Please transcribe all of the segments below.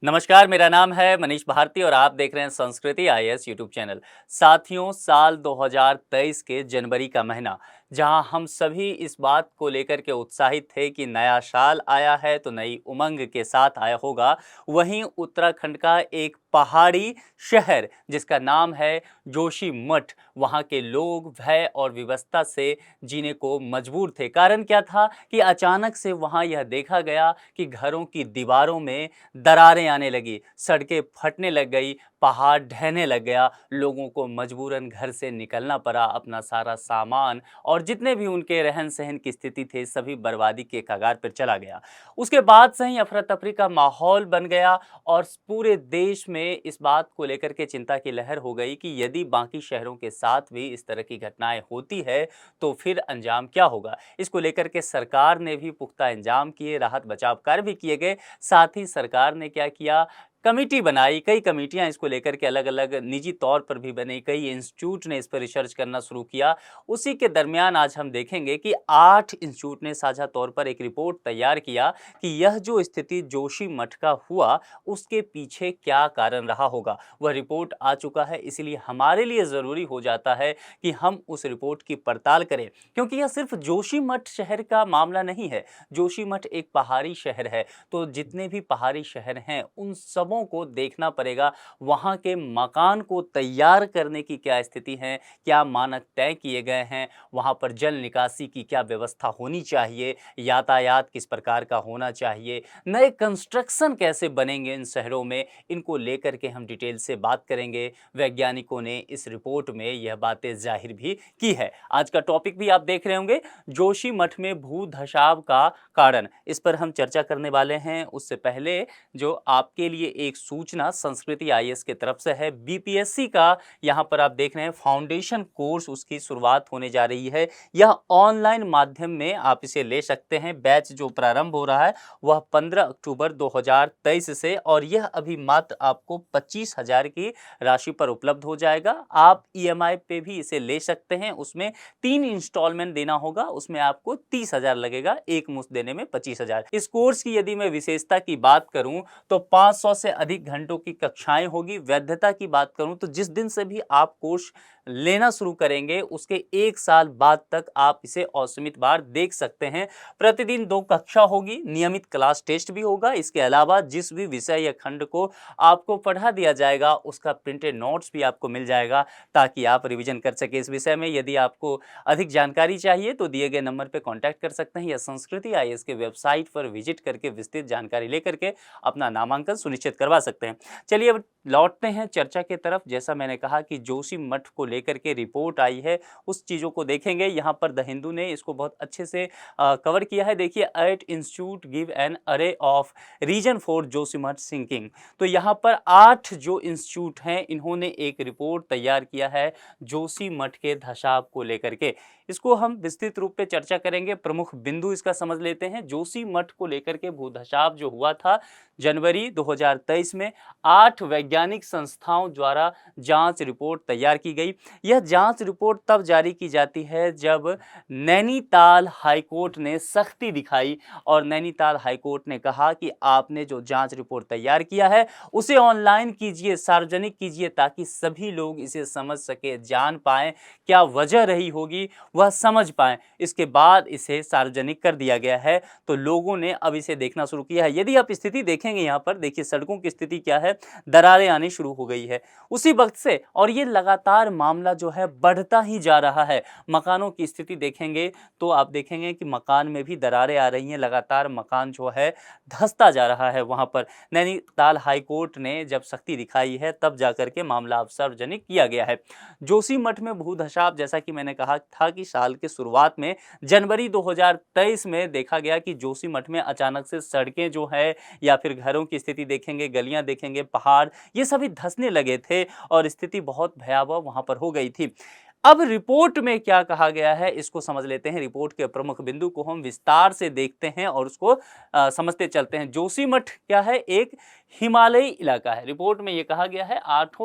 नमस्कार, मेरा नाम है मनीष भारती और आप देख रहे हैं संस्कृति आईएएस यूट्यूब चैनल। साथियों, साल 2023 के जनवरी का महीना, जहां हम सभी इस बात को लेकर के उत्साहित थे कि नया साल आया है तो नई उमंग के साथ आया होगा। वहीं उत्तराखंड का एक पहाड़ी शहर जिसका नाम है जोशीमठ, वहां के लोग भय और विवशता से जीने को मजबूर थे। कारण क्या था कि अचानक से वहां यह देखा गया कि घरों की दीवारों में दरारें आने लगी, सड़कें फटने लग गई, पहाड़ ढहने लग गया, लोगों को मजबूरन घर से निकलना पड़ा, अपना सारा सामान और जितने भी उनके रहन सहन की स्थिति थे सभी बर्बादी के कगार पर चला गया। उसके बाद से ही अफरा तफरी का माहौल बन गया और पूरे देश में इस बात को लेकर के चिंता की लहर हो गई कि यदि बाकी शहरों के साथ भी इस तरह की घटनाएं होती है तो फिर अंजाम क्या होगा। इसको लेकर के सरकार ने भी पुख्ता इंतजाम किए, राहत बचाव कार्य भी किए गए। साथ ही सरकार ने क्या किया, कमेटी बनाई, कई कमेटियां इसको लेकर के अलग अलग निजी तौर पर भी बनी, कई इंस्टीट्यूट ने इस पर रिसर्च करना शुरू किया। उसी के दरमियान आज हम देखेंगे कि 8 इंस्टीट्यूट ने साझा तौर पर एक रिपोर्ट तैयार किया कि यह जो स्थिति जोशीमठ का हुआ उसके पीछे क्या कारण रहा होगा। वह रिपोर्ट आ चुका है, इसलिए हमारे लिए ज़रूरी हो जाता है कि हम उस रिपोर्ट की पड़ताल करें, क्योंकि यह सिर्फ जोशीमठ शहर का मामला नहीं है। जोशीमठ एक पहाड़ी शहर है, तो जितने भी पहाड़ी शहर हैं उन सबों को देखना पड़ेगा। वहां के मकान को तैयार करने की क्या स्थिति है, क्या मानक तय किए गए हैं, वहां पर जल निकासी की क्या व्यवस्था होनी चाहिए, यातायात किस प्रकार का होना चाहिए, नए कंस्ट्रक्शन कैसे बनेंगे इन शहरों में, इनको लेकर के हम डिटेल से बात करेंगे। वैज्ञानिकों ने इस रिपोर्ट में यह बातें जाहिर भी की है। आज का टॉपिक भी आप देख रहे होंगे, जोशीमठ में भू धसाव का कारण, इस पर हम चर्चा करने वाले हैं। उससे पहले जो आपके लिए एक सूचना संस्कृति आईएएस की तरफ से है, बीपीएससी का यहाँ पर आप देख रहे हैं फाउंडेशन कोर्स, उसकी शुरुआत होने जा रही है। यह ऑनलाइन माध्यम में आप इसे ले सकते हैं। बैच जो प्रारंभ हो रहा है वह 15 अक्टूबर 2023 से, और यह अभी मात्र आपको 25,000 की राशि पर उपलब्ध हो जाएगा। आप ईएमआई पे भी इसे ले सकते हैं, उसमें 3 इंस्टॉलमेंट देना होगा, उसमें आपको 30,000 लगेगा, एक मुश्त देने में 25,000। इस कोर्स की यदि मैं विशेषता की बात करूं तो 500 से अधिक घंटों की कक्षाएं होगी। वैधता की बात करूं तो जिस दिन से भी आप कोर्स लेना शुरू करेंगे उसके 1 साल बाद तक आप इसे असीमित बार देख सकते हैं। प्रतिदिन 2 कक्षा होगी, नियमित क्लास टेस्ट भी होगा। इसके अलावा जिस भी विषय या खंड को आपको पढ़ा दिया जाएगा उसका प्रिंटेड नोट्स भी आपको मिल जाएगा, ताकि आप रिवीजन कर सके इस विषय में। यदि आपको अधिक जानकारी चाहिए तो दिए गए नंबर पर कॉन्टैक्ट कर सकते हैं या संस्कृति आईएएस के वेबसाइट पर विजिट करके विस्तृत जानकारी लेकर के अपना नामांकन सुनिश्चित करवा सकते हैं। चलिए अब लौटते हैं चर्चा की तरफ। जैसा मैंने कहा कि जोशीमठ को लेकर के रिपोर्ट आई है, उस चीज़ों को देखेंगे। यहाँ पर द हिंदू ने इसको बहुत अच्छे से कवर किया है। देखिए, 8 institute give an array of reason for Joshimath sinking. तो यहाँ पर 8 जो इंस्टीट्यूट हैं इन्होंने एक रिपोर्ट तैयार किया है जोशीमठ के धसाव को लेकर के। इसको हम विस्तृत रूप पे चर्चा करेंगे, प्रमुख बिंदु इसका समझ लेते हैं। जोशीमठ को लेकर के भूधसाव जो हुआ था जनवरी 2023 में, 8 वैज्ञानिक संस्थाओं द्वारा जांच रिपोर्ट तैयार की गई। यह जांच रिपोर्ट तब जारी की जाती है जब नैनीताल हाईकोर्ट ने सख्ती दिखाई और नैनीताल हाईकोर्ट ने कहा कि आपने जो जांच रिपोर्ट तैयार किया है उसे ऑनलाइन कीजिए, सार्वजनिक कीजिए, ताकि सभी लोग इसे समझ सके, जान पाएं, क्या वजह रही होगी वह समझ पाएं। इसके बाद इसे सार्वजनिक कर दिया गया है, तो लोगों ने अब इसे देखना शुरू किया है। यदि आप स्थिति देखेंगे यहाँ पर, देखिए सड़कों की स्थिति क्या है, दरारें आनी शुरू हो गई है उसी वक्त से, और ये लगातार मामला जो है बढ़ता ही जा रहा है। मकानों की स्थिति देखेंगे तो आप देखेंगे कि मकान में भी दरारें आ रही हैं, लगातार मकान जो है धंसता जा रहा है। वहाँ पर नैनीताल हाईकोर्ट ने जब सख्ती दिखाई है तब जाकर के मामला अब सार्वजनिक किया गया है। जोशीमठ में भूधसाव, जैसा कि मैंने कहा था कि साल के शुरुआत में जनवरी 2023 में देखा गया कि जोशीमठ में अचानक से सड़कें जो है या फिर घरों की स्थिति देखेंगे, गलियां देखेंगे, पहाड़, ये सभी धंसने लगे थे और स्थिति बहुत भयावह वहां पर हो गई थी। अब रिपोर्ट में क्या कहा गया है इसको समझ लेते हैं। रिपोर्ट के प्रमुख बिंदु को हम विस्तार से देखते हैं और उसको समझते चलते हैं। जोशीमठ क्या है, एक हिमालयी इलाका है। रिपोर्ट में ये कहा गया है, 8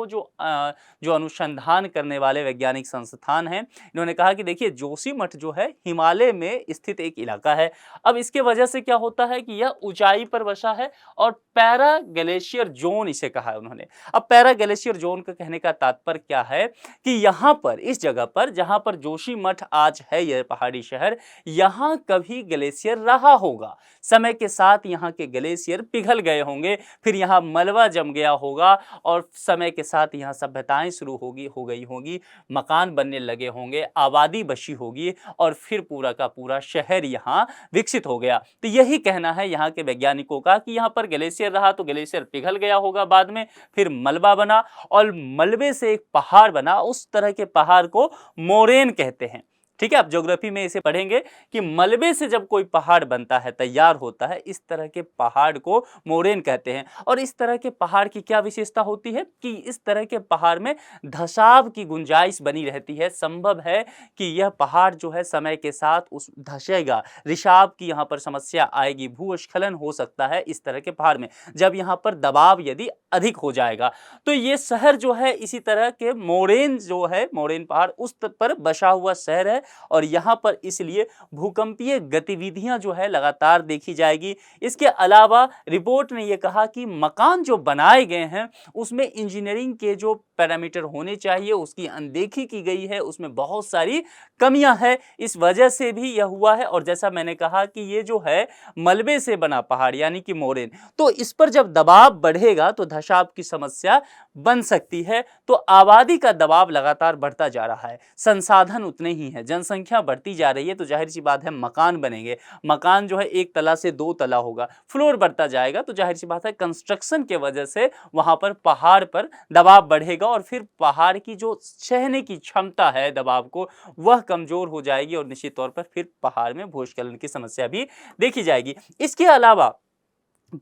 जो अनुसंधान करने वाले वैज्ञानिक संस्थान हैं, इन्होंने कहा कि देखिए जोशीमठ जो है हिमालय में स्थित एक इलाका है। अब इसके वजह से क्या होता है कि यह ऊंचाई पर बसा है और पैरा ग्लेशियर जोन इसे कहा है उन्होंने। अब पैरा ग्लेशियर जोन का कहने का तात्पर्य क्या है कि यहाँ पर इस जगह पर जहाँ पर जोशीमठ आज है, यह पहाड़ी शहर, यहाँ कभी ग्लेशियर रहा होगा। समय के साथ यहाँ के ग्लेशियर पिघल गए होंगे, फिर यहाँ मलबा जम गया होगा और समय के साथ यहाँ सभ्यताएं शुरू हो गई होंगी, मकान बनने लगे होंगे, आबादी बशी होगी और फिर पूरा का पूरा शहर यहाँ विकसित हो गया। तो यही कहना है यहाँ के वैज्ञानिकों का कि यहाँ पर ग्लेशियर रहा तो ग्लेशियर पिघल गया होगा बाद में, फिर मलबा बना और मलबे से एक पहाड़ बना। उस तरह के पहाड़ को मोरेन कहते हैं। ठीक है, आप ज्योग्राफी में इसे पढ़ेंगे कि मलबे से जब कोई पहाड़ बनता है, तैयार होता है, इस तरह के पहाड़ को मोरेन कहते हैं। और इस तरह के पहाड़ की क्या विशेषता होती है कि इस तरह के पहाड़ में धंसाव की गुंजाइश बनी रहती है। संभव है कि यह पहाड़ जो है समय के साथ उस धंसेगा, रिसाव की यहाँ पर समस्या आएगी, भूस्खलन हो सकता है इस तरह के पहाड़ में, जब यहाँ पर दबाव यदि अधिक हो जाएगा। तो ये शहर जो है इसी तरह के मोरेन जो है, मोरेन पहाड़ उस पर बसा हुआ शहर है और यहाँ पर इसलिए भूकंपीय गतिविधियां जो है लगातार देखी जाएगी। इसके अलावा रिपोर्ट ने यह कहा कि मकान जो बनाए गए हैं उसमें इंजीनियरिंग के जो पैरामीटर होने चाहिए उसकी अनदेखी की गई है, उसमें बहुत सारी कमियां हैं। इस वजह से भी यह हुआ है। और जैसा मैंने कहा कि ये जो है मलबे से बना पहाड़ यानी कि मोरेन, तो इस पर जब दबाव बढ़ेगा तो धंसाव की समस्या बन सकती है। तो आबादी का दबाव लगातार बढ़ता जा रहा है, संसाधन उतने ही हैं, जनसंख्या बढ़ती जा रही है, तो जाहिर सी बात है मकान बनेंगे। मकान जो है 1 तला से 2 तला होगा, फ्लोर बढ़ता जाएगा, तो जाहिर सी बात है कंस्ट्रक्शन के वजह से वहां पर पहाड़ पर दबाव बढ़ेगा और फिर पहाड़ की जो सहने की क्षमता है दबाव को, वह कमजोर हो जाएगी और निश्चित तौर पर फिर पहाड़ में भूस्खलन की समस्या भी देखी जाएगी। इसके अलावा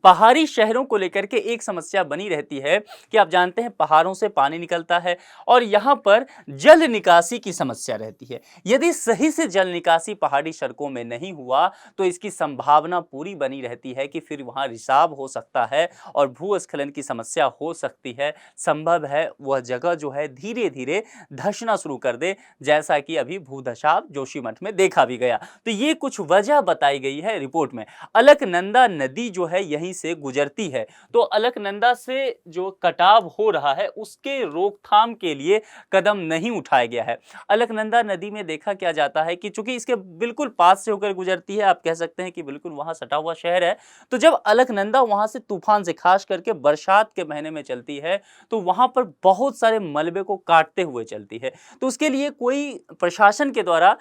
पहाड़ी शहरों को लेकर के एक समस्या बनी रहती है कि आप जानते हैं पहाड़ों से पानी निकलता है और यहाँ पर जल निकासी की समस्या रहती है। यदि सही से जल निकासी पहाड़ी सड़कों में नहीं हुआ तो इसकी संभावना पूरी बनी रहती है कि फिर वहाँ रिसाव हो सकता है और भूस्खलन की समस्या हो सकती है। संभव है वह जगह जो है धीरे धीरे धंसना शुरू कर दे, जैसा कि अभी भूधंसाव जोशीमठ में देखा भी गया। तो ये कुछ वजह बताई गई है रिपोर्ट में। अलकनंदा नदी जो है यहीं से गुजरती है, तो अलकनंदा से जो कटाव हो रहा है उसके रोकथाम के लिए कदम नहीं उठाया गया है। अलकनंदा नदी में देखा क्या जाता है कि चूंकि इसके बिल्कुल पास से होकर गुजरती है, आप कह सकते हैं कि बिल्कुल वहां सटा हुआ शहर है, तो जब अलकनंदा वहां से तूफान से खास करके बरसात के महीने में चलती है तो वहां पर बहुत सारे मलबे को काटते हुए चलती है। तो उसके लिए कोई प्रशासन के द्वारा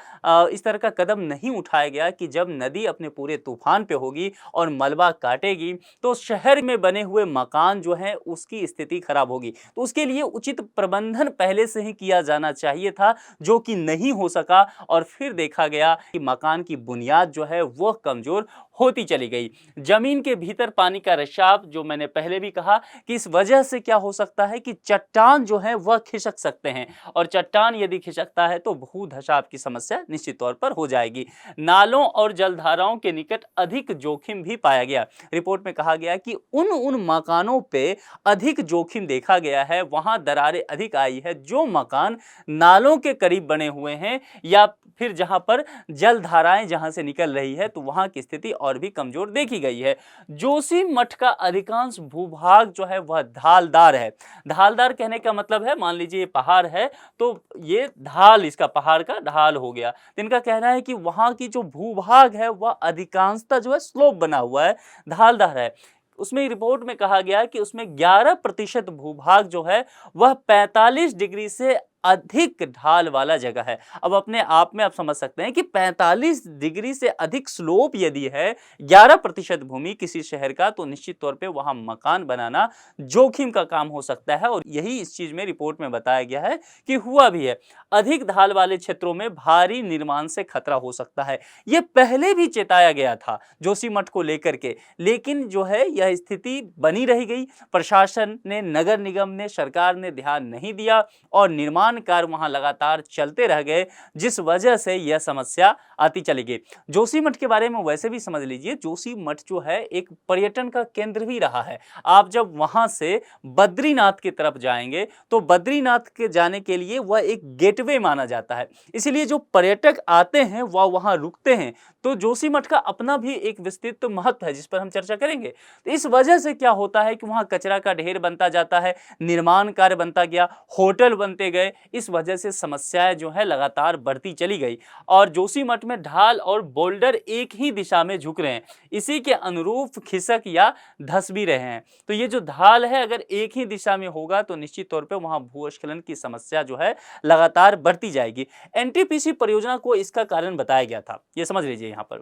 इस तरह का कदम नहीं उठाया गया कि जब नदी अपने पूरे तूफान पे होगी और मलबा काटेगी तो शहर में बने हुए मकान जो है उसकी स्थिति खराब होगी। तो उसके लिए उचित प्रबंधन पहले से ही किया जाना चाहिए था, जो कि नहीं हो सका और फिर देखा गया कि मकान की बुनियाद जो है वह कमजोर होती चली गई। जमीन के भीतर पानी का रिसाव, जो मैंने पहले भी कहा कि इस वजह से क्या हो सकता है कि चट्टान जो है वह खिसक सकते हैं और चट्टान यदि खिसकता है तो भूधंसाव की समस्या निश्चित तौर पर हो जाएगी। नालों और जलधाराओं के निकट अधिक जोखिम भी पाया गया। रिपोर्ट में कहा गया कि उन मकानों पे अधिक जोखिम देखा गया है, वहां दरारें अधिक आई है जो मकान नालों के करीब बने हुए हैं या फिर जहां पर जलधाराएं जहां से निकल रही है, तो वहां की स्थिति और भी कमजोर देखी गई है। जोशीमठ का अधिकांश भूभाग जो है वह ढालदार है। ढालदार कहने का मतलब है, मान लीजिए ये पहाड़ है तो ये ढाल, इसका पहाड़ का ढाल हो गया। तो इनका कहना है कि वहां की जो भूभाग है वह अधिकांशतः जो है स्लोप बना हुआ है, ढालदार है। उसमें रिपोर्ट में कहा गया कि उसमें 11% भूभाग जो है वह 45 डिग्री से अधिक ढाल वाला जगह है। अब अपने आप में आप समझ सकते हैं कि 45 डिग्री से अधिक स्लोप यदि है 11% भूमि किसी शहर का, तो निश्चित तौर पे वहां मकान बनाना जोखिम का काम हो सकता है। और यही इस चीज में रिपोर्ट में बताया गया है कि हुआ भी है। अधिक ढाल वाले क्षेत्रों में भारी निर्माण से खतरा हो सकता है। यह पहले भी चेताया गया था जोशीमठ को लेकर के, लेकिन जो है यह स्थिति बनी रह गई। प्रशासन ने, नगर निगम ने, सरकार ने ध्यान नहीं दिया और निर्माण निर्माण कार्य वहां लगातार चलते रह गए, जिस वजह से यह समस्या आती चली गई। जोशीमठ के बारे में वैसे भी समझ लीजिए, जोशीमठ जो है एक पर्यटन का केंद्र भी रहा है। आप जब वहां से बद्रीनाथ की तरफ जाएंगे तो बद्रीनाथ के जाने के लिए वह एक गेटवे माना जाता है, इसलिए जो पर्यटक आते हैं वह वहां रुकते हैं। तो जोशीमठ का अपना भी एक विस्तृत महत्व है जिस पर हम चर्चा करेंगे। तो इस वजह से क्या होता है कि वहां कचरा का ढेर बनता जाता है, निर्माण कार्य बनता गया, होटल बनते गए, इस वजह से समस्याएं जो है लगातार बढ़ती चली गई और जोशीमठ में ढाल और बोल्डर एक ही दिशा में झुक रहे हैं, इसी के अनुरूप खिसक या धस भी रहे हैं। तो ये जो ढाल है अगर एक ही दिशा में होगा तो निश्चित तौर पे वहां भूस्खलन की समस्या जो है लगातार बढ़ती जाएगी। एनटीपीसी परियोजना को इसका कारण बताया गया था, ये समझ लीजिए। यहाँ पर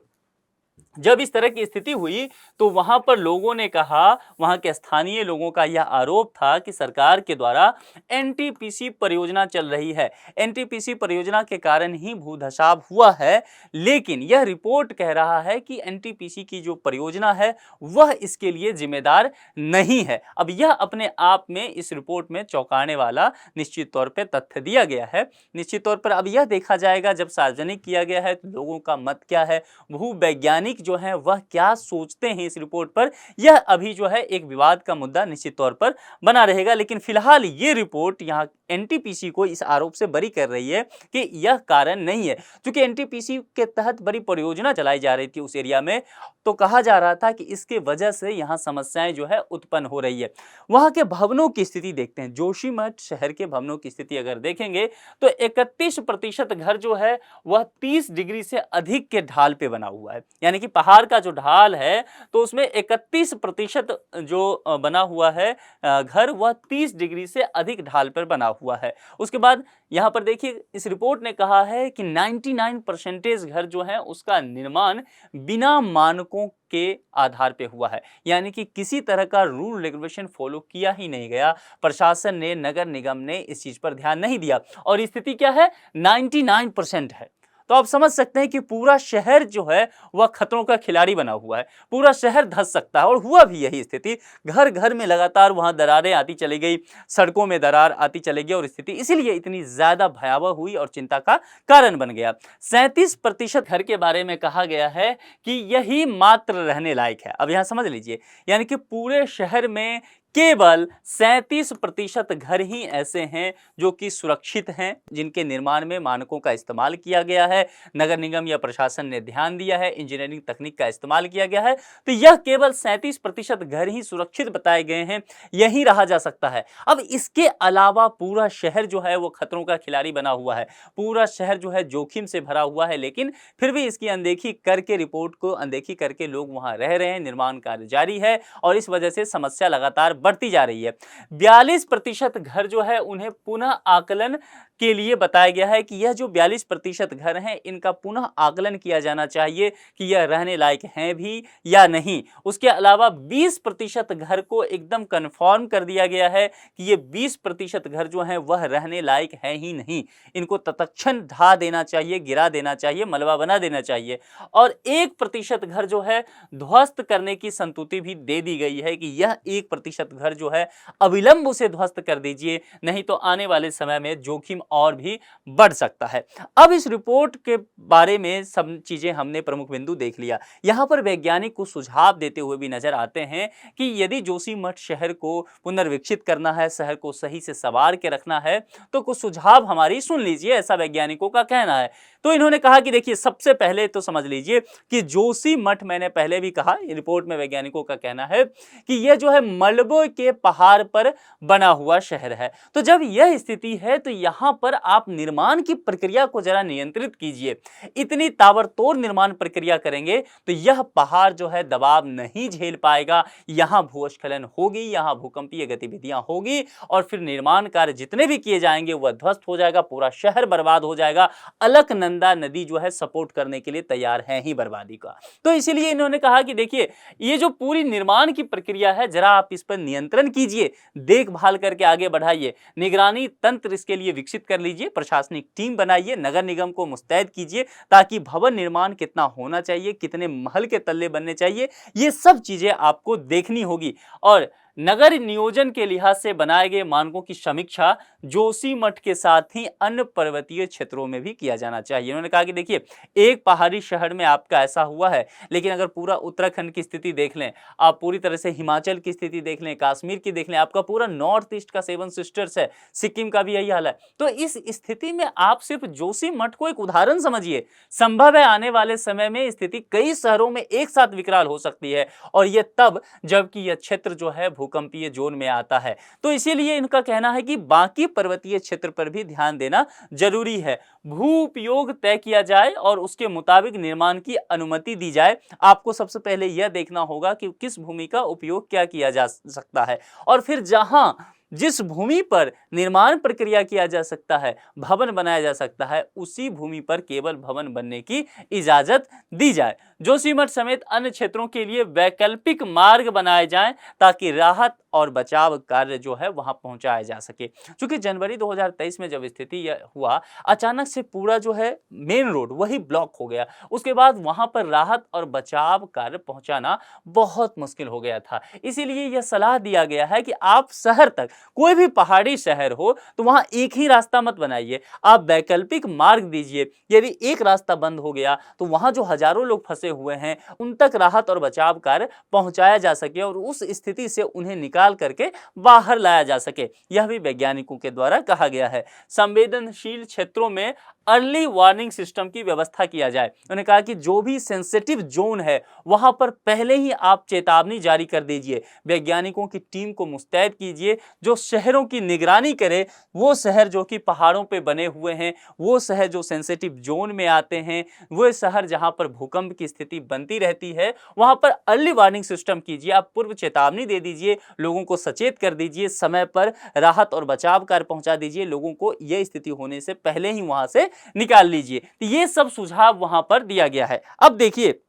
जब इस तरह की स्थिति हुई तो वहां पर लोगों ने कहा, वहां के स्थानीय लोगों का यह आरोप था कि सरकार के द्वारा एनटीपीसी परियोजना चल रही है, एनटीपीसी परियोजना के कारण ही भूधसाव हुआ है। लेकिन यह रिपोर्ट कह रहा है कि एनटीपीसी की जो परियोजना है वह इसके लिए जिम्मेदार नहीं है। अब यह अपने आप में इस रिपोर्ट में चौंकाने वाला निश्चित तौर पर तथ्य दिया गया है। निश्चित तौर पर अब यह देखा जाएगा जब सार्वजनिक किया गया है तो लोगों का मत क्या है, भूवैज्ञानिक जो है वह क्या सोचते हैं इस रिपोर्ट पर, यह अभी जो है एक विवाद का मुद्दा निश्चित तौर पर बना रहेगा। लेकिन फिलहाल ये रिपोर्ट यहाँ एनटीपीसी को इस आरोप से बरी कर रही है कि यह कारण नहीं है। क्योंकि एनटीपीसी के तहत बड़ी परियोजना चलाई जा रही थी उस एरिया में, तो कहा जा रहा था कि इसके वजह से यहाँ समस्याएं जो है उत्पन्न हो रही है। वहां के भवनों की स्थिति देखते हैं। जोशीमठ शहर के भवनों की स्थिति अगर देखेंगे तो 31% घर जो है वह 30 डिग्री से अधिक के ढाल पे बना हुआ है, यानी कि पहाड़ का जो ढाल है तो उसमें 31% जो बना हुआ है घर वह 30 डिग्री से अधिक ढाल पर बना हुआ है। उसके बाद यहाँ पर देखिए इस रिपोर्ट ने कहा है कि 99% घर जो है उसका निर्माण बिना मानकों के आधार पे हुआ है, यानी कि किसी तरह का रूल रेगुलेशन फॉलो किया ही नहीं गया। प्रशासन ने, नगर निगम ने इस चीज पर ध्यान नहीं दिया और स्थिति क्या है, 99% है। तो आप समझ सकते हैं कि पूरा शहर जो है वह खतरों का खिलाड़ी बना हुआ है, पूरा शहर धंस सकता है। और हुआ भी यही स्थिति, घर घर में लगातार वहां दरारें आती चली गई, सड़कों में दरार आती चली गई और स्थिति इसीलिए इतनी ज्यादा भयावह हुई और चिंता का कारण बन गया। 37% घर के बारे में कहा गया है कि यही मात्र रहने लायक है। अब यहां समझ लीजिए, यानी कि पूरे शहर में केवल 37% घर ही ऐसे हैं जो कि सुरक्षित हैं, जिनके निर्माण में मानकों का इस्तेमाल किया गया है, नगर निगम या प्रशासन ने ध्यान दिया है, इंजीनियरिंग तकनीक का इस्तेमाल किया गया है। तो यह केवल 37% घर ही सुरक्षित बताए गए हैं, यही रहा जा सकता है। अब इसके अलावा पूरा शहर जो है वो खतरों का खिलाड़ी बना हुआ है, पूरा शहर जो है जोखिम से भरा हुआ है, लेकिन फिर भी इसकी अनदेखी करके, रिपोर्ट को अनदेखी करके लोग वहां रह रहे हैं, निर्माण कार्य जारी है और इस वजह से समस्या लगातार बढ़ती जा रही है। 42% घर जो है उन्हें पुनः आकलन के लिए बताया गया है कि यह जो 42% घर हैं इनका पुनः आकलन किया जाना चाहिए कि यह रहने लायक हैं भी या नहीं। उसके अलावा 20% घर को एकदम कन्फर्म कर दिया गया है कि ये 20% घर जो हैं वह रहने लायक हैं ही नहीं, इनको तत्क्षण ढा देना चाहिए, गिरा देना चाहिए, मलबा बना देना चाहिए। और 1% घर जो है ध्वस्त करने की संतुति भी दे दी गई है कि यह 1% घर जो है अविलंब उसे ध्वस्त कर दीजिए, नहीं तो आने वाले समय में जोखिम और भी बढ़ सकता है। अब इस रिपोर्ट के बारे में सब चीजें हमने प्रमुख बिंदु देख लिया। यहां पर वैज्ञानिक को सुझाव देते हुए भी नजर आते हैं कि यदि जोशीमठ शहर को पुनर्विकसित करना है, शहर को सही से संवार के रखना है, तो कुछ सुझाव हमारी सुन लीजिए, ऐसा वैज्ञानिकों का कहना है। तो इन्होंने कहा कि देखिए, सबसे पहले तो समझ लीजिए कि जोशीमठ, मैंने पहले भी कहा, रिपोर्ट में वैज्ञानिकों का कहना है कि यह जो है मलबे के पहाड़ पर बना हुआ शहर है। तो जब यह स्थिति है तो यहां पर आप निर्माण की प्रक्रिया को जरा नियंत्रित कीजिए। इतनी ताबड़तोड़ निर्माण प्रक्रिया करेंगे तो यह पहाड़ जो है दबाव नहीं झेल पाएगा, यहां भूस्खलन होगी, यहां भूकंपीय गतिविधियां होगी और फिर निर्माण कार्य जितने भी किए जाएंगे वह ध्वस्त हो जाएगा, पूरा शहर बर्बाद हो जाएगा। अलकनंदा नदी जो है सपोर्ट करने के लिए तैयार है ही बर्बादी का। तो इसीलिए इन्होंने कहा कि देखिए, ये जो पूरी निर्माण की प्रक्रिया है जरा आप इस पर नियंत्रण कीजिए, देखभाल करके आगे बढ़ाइए, निगरानी तंत्र इसके लिए विकसित कर लीजिए, प्रशासनिक टीम बनाइए, नगर निगम को मुस्तैद कीजिए ताकि भवन निर्माण कितना होना चाहिए, कितने महल के तल्ले बनने चाहिए, ये सब चीजें आपको देखनी होगी। और नगर नियोजन के लिहाज से बनाए गए मानकों की समीक्षा जोशीमठ के साथ ही अन्य पर्वतीय क्षेत्रों में भी किया जाना चाहिए। उन्होंने कहा कि देखिए, एक पहाड़ी शहर में आपका ऐसा हुआ है, लेकिन अगर पूरा उत्तराखंड की स्थिति देख लें, आप पूरी तरह से हिमाचल की स्थिति देख लें, कश्मीर की देख लें, आपका पूरा नॉर्थ ईस्ट का सेवन सिस्टर्स है, सिक्किम का भी यही हाल है। तो इस स्थिति में आप सिर्फ जोशीमठ को एक उदाहरण समझिए। संभव है आने वाले समय में स्थिति कई शहरों में एक साथ विकराल हो सकती है, और यह तब जबकि यह क्षेत्र जो है भूकंपीय जोन में आता है। तो इसीलिए इनका कहना है कि बाकी पर्वतीय क्षेत्र पर भी ध्यान देना जरूरी है। भू उपयोग तय किया जाए और उसके मुताबिक निर्माण की अनुमति दी जाए। आपको सबसे पहले यह देखना होगा कि किस भूमि का उपयोग क्या किया जा सकता है, और फिर जहां जिस भूमि पर निर्माण प्रक्रिया किया जा सकता है, भवन बनाया जा सकता है, उसी भूमि पर केवल भवन बनने की इजाजत दी जाए। जोशीमठ समेत अन्य क्षेत्रों के लिए वैकल्पिक मार्ग बनाए जाएं ताकि राहत और बचाव कार्य जो है वहां पहुंचाया जा सके। क्योंकि जनवरी 2023 में जब स्थिति यह हुआ, अचानक से पूरा जो है मेन रोड वही ब्लॉक हो गया। उसके बाद वहां पर राहत और बचाव कार्य पहुंचाना बहुत मुश्किल हो गया था। इसीलिए यह सलाह दिया गया है कि आप शहर तक, कोई भी पहाड़ी शहर हो तो वहां एक ही रास्ता मत बनाइए, आप वैकल्पिक मार्ग दीजिए। यदि एक रास्ता बंद हो गया तो वहां जो हजारों लोग फंसे हुए हैं उन तक राहत और बचाव कार्य पहुंचाया जा सके और उस स्थिति से उन्हें निकाल करके बाहर लाया जा सके। यह भी वैज्ञानिकों के द्वारा कहा गया है। संवेदनशील क्षेत्रों में अर्ली वार्निंग सिस्टम की व्यवस्था किया जाए। उन्होंने कहा कि जो भी सेंसिटिव जोन है वहां पर पहले ही आप चेतावनी जारी कर दीजिए। वैज्ञानिकों की टीम को मुस्तैद कीजिए जो शहरों की निगरानी करे। वो शहर जो कि पहाड़ों पे बने हुए हैं, वो शहर जो सेंसिटिव जोन में आते हैं, वो शहर जहां पर भूकंप की स्थिति बनती रहती है, वहां पर अर्ली वार्निंग सिस्टम कीजिए। आप पूर्व चेतावनी दे दीजिए, लोगों को सचेत कर दीजिए, समय पर राहत और बचाव कार्य पहुंचा दीजिए, लोगों को यह स्थिति होने से पहले ही वहां से निकाल लीजिए। तो ये सब सुझाव वहां पर दिया गया है। अब देखिए,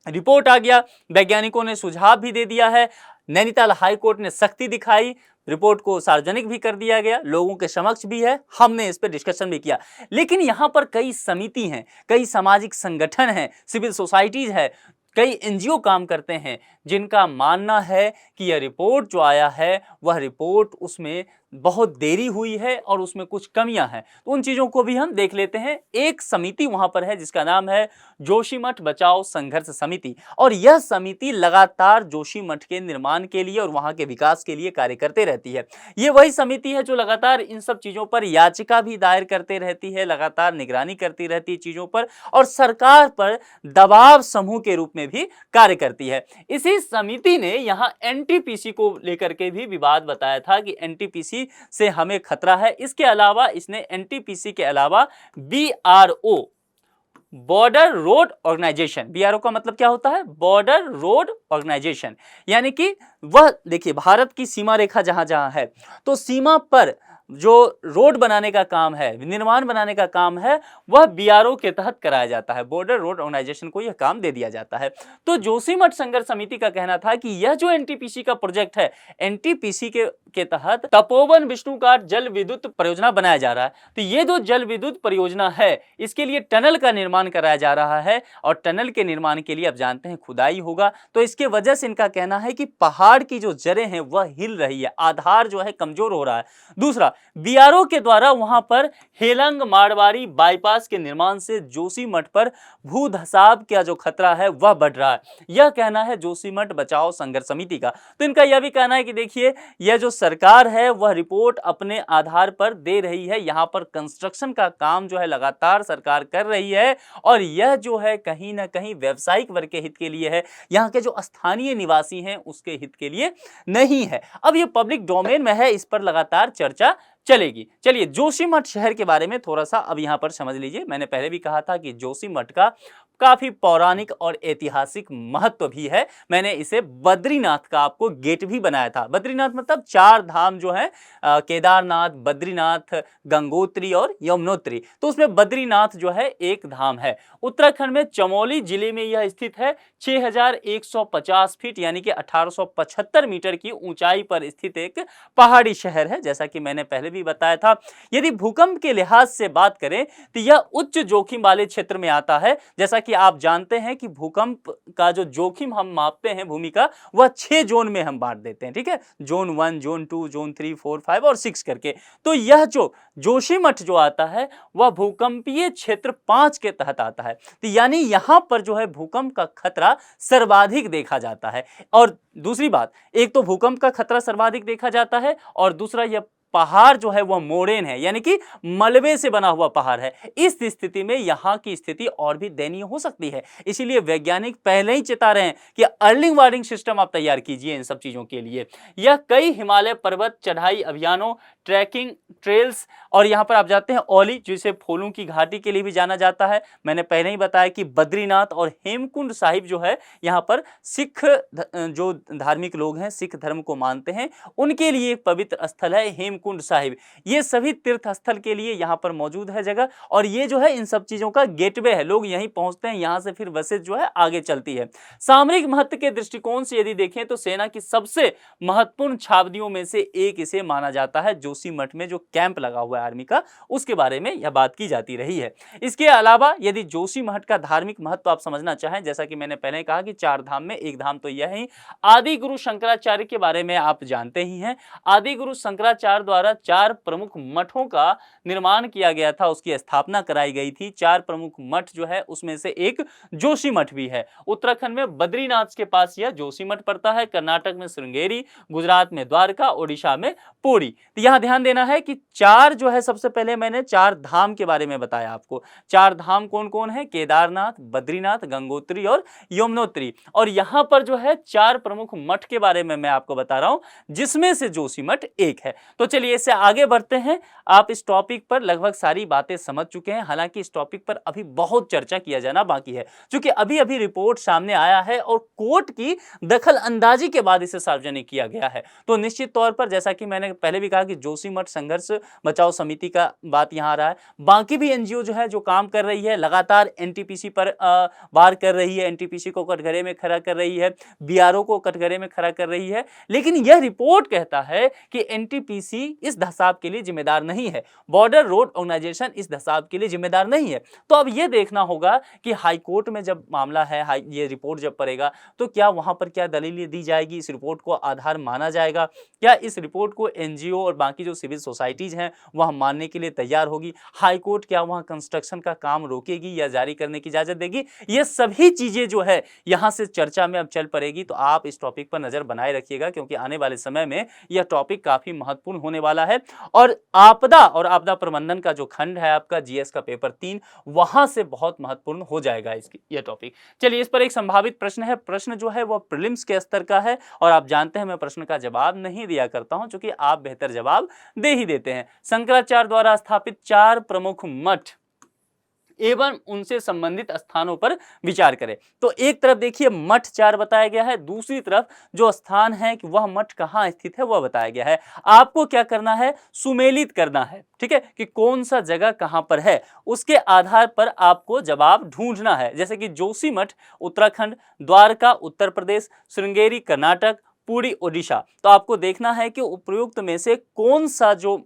रिपोर्ट आ गया, वैज्ञानिकों ने सुझाव भी दे दिया है, नैनीताल हाई कोर्ट ने सख्ती दिखाई, रिपोर्ट को सार्वजनिक भी कर दिया गया, लोगों के समक्ष भी है, हमने इस पर डिस्कशन भी किया। लेकिन यहां पर कई समिति हैं, कई सामाजिक संगठन हैं, सिविल सोसाइटीज है, कई एनजीओ काम करते हैं, जिनका मानना है कि यह रिपोर्ट जो आया है वह रिपोर्ट उसमें बहुत देरी हुई है और उसमें कुछ कमियां हैं। तो उन चीजों को भी हम देख लेते हैं। एक समिति वहां पर है जिसका नाम है जोशीमठ बचाओ संघर्ष समिति, और यह समिति लगातार जोशीमठ के निर्माण के लिए और वहां के विकास के लिए कार्य करते रहती है। ये वही समिति है जो लगातार इन सब चीजों पर याचिका भी दायर करते रहती है, लगातार निगरानी करती रहती है चीजों पर, और सरकार पर दबाव समूह के रूप में भी कार्य करती है। इसी समिति ने यहाँ एनटीपीसी को लेकर के भी विवाद बताया था कि एनटीपीसी से हमें खतरा है। इसके अलावा इसने एनटीपीसी के अलावा BRO, border road organisation, BRO का मतलब क्या होता है? बॉर्डर रोड ऑर्गेनाइजेशन, यानी कि वह देखिए भारत की सीमा रेखा जहां जहां है, तो सीमा पर जो रोड बनाने का काम है, निर्माण बनाने का काम है, वह बीआरओ के तहत कराया जाता है। बॉर्डर रोड ऑर्गेनाइजेशन को यह काम दे दिया जाता है। तो जोशीमठ संघर्ष समिति का कहना था कि यह जो एनटीपीसी का प्रोजेक्ट है, एनटीपीसी के तहत तपोवन विष्णुघाट जल विद्युत परियोजना बनाया जा रहा है। तो ये जो जल विद्युत परियोजना है, इसके लिए टनल का निर्माण कराया जा रहा है, और टनल के निर्माण के लिए आप जानते हैं खुदाई होगा। तो इसके वजह से इनका कहना है कि पहाड़ की जो जड़ें हैं वह हिल रही है, आधार जो है कमजोर हो रहा है। दूसरा, बीआरओ के द्वारा वहां पर हेलंग मारवाड़ी बाईपास के निर्माण से जोशीमठ पर भू धसाव का जो खतरा है वह बढ़ रहा है। यह कहना है जोशीमठ बचाओ संघर्ष समिति का। तो इनका यह भी कहना है कि देखिए, यह जो सरकार है वह रिपोर्ट अपने आधार पर दे रही है, यहां पर कंस्ट्रक्शन का काम जो है लगातार सरकार कर रही है, और यह जो है कहीं ना कहीं व्यावसायिक वर्ग के हित के लिए है, यहाँ के जो स्थानीय निवासी हैं उसके हित के लिए नहीं है। अब यह पब्लिक डोमेन में है, इस पर लगातार चर्चा चलेगी। चलिए, जोशीमठ शहर के बारे में थोड़ा सा अब यहां पर समझ लीजिए। मैंने पहले भी कहा था कि जोशीमठ का काफी पौराणिक और ऐतिहासिक महत्व भी है। मैंने इसे बद्रीनाथ का आपको गेट भी बनाया था। बद्रीनाथ मतलब 4 धाम जो है, केदारनाथ, बद्रीनाथ, गंगोत्री और यमुनोत्री। तो उसमें बद्रीनाथ जो है एक धाम है। उत्तराखंड में चमोली जिले में यह स्थित है। 6150 फीट यानी कि 1875 मीटर की ऊंचाई पर स्थित एक पहाड़ी शहर है, जैसा कि मैंने पहले भी बताया था। यदि भूकंप के लिहाज से बात करें तो यह उच्च जोखिम वाले क्षेत्र में आता है। जैसा कि आप जानते हैं कि भूकंप का जो जोखिम हम मापते हैं भूमि का, वह 6 जोन में हम बांट देते हैं, ठीक है, जोन 1, जोन 2, जोन 3, 4, 5 और 6 करके। तो यह जो जोशीमठ जो आता है वह भूकंपीय क्षेत्र 5 के तहत आता है। तो यानी यहां पर जो है भूकंप का खतरा सर्वाधिक देखा जाता है। और दूसरी बात, एक तो भूकंप का खतरा सर्वाधिक देखा जाता है और दूसरा यह पहाड़ जो है वह मोरेन है, यानी कि मलबे से बना हुआ पहाड़ है। इस स्थिति में यहां की स्थिति और भी दयनीय हो सकती है। इसीलिए वैज्ञानिक पहले ही चेता रहे हैं कि अर्ली वार्निंग सिस्टम आप तैयार कीजिए इन सब चीजों के लिए। यह कई हिमालय पर्वत चढ़ाई अभियानों, ट्रैकिंग ट्रेल्स और यहां पर आप जाते हैं औली, जिसे फूलों की घाटी के लिए भी जाना जाता है। मैंने पहले ही बताया कि बद्रीनाथ और हेमकुंड साहिब जो है यहां पर सिख जो धार्मिक लोग हैं, सिख धर्म को मानते हैं, उनके लिए पवित्र स्थल है हेमकुंड साहिब। ये सभी तीर्थ स्थल के लिए यहां पर मौजूद है जगह, और ये जो है इन सब चीजों का गेटवे है। लोग यहीं पहुंचते हैं, यहां से फिर बसें जो है आगे चलती है। सामरिक महत्व के दृष्टिकोण से यदि देखें तो सेना की सबसे महत्वपूर्ण छावनियों में से एक इसे माना जाता है। जोशीमठ में जो कैंप लगा हुआ है आर्मी का, उसके बारे में यह बात की जाती रही है। इसके अलावा यदि जोशीमठ का धार्मिक महत्व आप समझना चाहें, जैसा कि मैंने पहले कहा कि 4 धाम में एक धाम तो यह है। आदि गुरु शंकराचार्य के बारे में आप जानते ही हैं। आदि गुरु शंकराचार्य द्वारा 4 प्रमुख मठों का निर्माण किया गया था, उसकी स्थापना कराई गई थी। 4 प्रमुख मठ जो है उसमें से एक जोशीमठ भी है। उत्तराखंड में बद्रीनाथ के पास यह जोशीमठ पड़ता है, कर्नाटक में श्रृंगेरी, गुजरात में द्वारका, ओडिशा में पुरी। तो यहां ध्यान देना है कि 4 जो है, सबसे पहले मैंने 4 धाम के बारे में बताया आपको। 4 धाम कौन कौन है? केदारनाथ, बद्रीनाथ, गंगोत्री और यमुनोत्री। और यहां पर जो है 4 प्रमुख मठ के बारे में मैं आपको बता रहा हूं, जिसमें से जोशीमठ एक है। तो चलिए इससे आगे बढ़ते हैं। आप इस टॉपिक पर लगभग सारी बातें समझ चुके हैं, हालांकि इस टॉपिक पर अभी बहुत चर्चा किया जाना बाकी है, क्योंकि अभी अभी रिपोर्ट सामने आया है और कोर्ट की दखल अंदाजी के बाद इसे सार्वजनिक किया गया है। तो निश्चित तौर पर, जैसा कि मैंने पहले भी कहा कि जोशीमठ संघर्ष बचाओ समिति का बात यहां आ रहा है, बाकी भी एनजीओ जो है जो काम कर रही है, लगातार एनटीपीसी पर वार कर रही है, एनटीपीसी को कटघरे में खड़ा कर रही है, बीआरओ को कटघरे में खड़ा कर रही है। लेकिन यह रिपोर्ट कहता है कि एनटीपीसी इस धसाव के लिए जिम्मेदार नहीं है, बॉर्डर रोड ऑर्गेनाइजेशन इस धसाव के लिए जिम्मेदार नहीं है। तो अब यह देखना होगा कि हाईकोर्ट में जब मामला है, ये रिपोर्ट जब पड़ेगा, तो क्या वहां पर क्या दलील दी जाएगी, इस रिपोर्ट को आधार माना जाएगा, क्या इस रिपोर्ट को एनजीओ और बाकी जो सिविल सोसाइटीज हैं वह मानने के लिए तैयार होगी, हाईकोर्ट क्या वहां कंस्ट्रक्शन का काम रोकेगी या जारी करने की इजाजत देगी। ये सभी चीजें जो है यहां से चर्चा में अब चल पड़ेगी। तो आप इस टॉपिक पर नजर बनाए रखिएगा, क्योंकि आने वाले समय में यह टॉपिक काफी महत्वपूर्ण होने वाला है। और आपदा प्रबंधन का जो खंड है आपका, जीएस का पेपर 3, वहां से बहुत महत्वपूर्ण हो जाएगा इसकी यह टॉपिक। चलिए इस पर एक संभावित प्रश्न है। प्रश्न जो है वह प्रीलिम्स के स्तर का है, और आप जानते हैं मैं प्रश्न का जवाब नहीं दिया करता हूं, क्योंकि आप बेहतर जवाब दे ही देते हैं। शंकराचार्य द्वारा स्थापित 4 प्रमुख मठ एवं उनसे संबंधित स्थानों पर विचार करें। तो एक तरफ देखिए मठ 4 बताया गया है, दूसरी तरफ जो स्थान है कि वह मठ कहां स्थित है वह बताया गया है। आपको क्या करना है? सुमेलित करना है, ठीक है, कि कौन सा जगह कहां पर है, उसके आधार पर आपको जवाब ढूंढना है। जैसे कि जोशीमठ उत्तराखंड, द्वारका उत्तर प्रदेश, श्रृंगेरी कर्नाटक, पूरी ओडिशा। तो आपको देखना है कि उपयुक्त में से कौन सा जो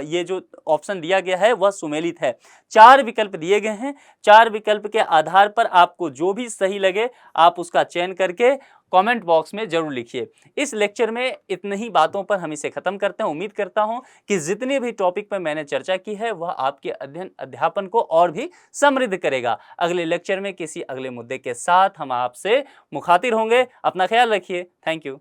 ये जो ऑप्शन दिया गया है वह सुमेलित है। 4 विकल्प दिए गए हैं, 4 विकल्प के आधार पर आपको जो भी सही लगे आप उसका चयन करके कमेंट बॉक्स में जरूर लिखिए। इस लेक्चर में इतनी ही बातों पर हम इसे खत्म करते हैं। उम्मीद करता हूं कि जितने भी टॉपिक पर मैंने चर्चा की है वह आपके अध्ययन अध्यापन को और भी समृद्ध करेगा। अगले लेक्चर में किसी अगले मुद्दे के साथ हम आपसे मुखातिब होंगे। अपना ख्याल रखिए। Thank you.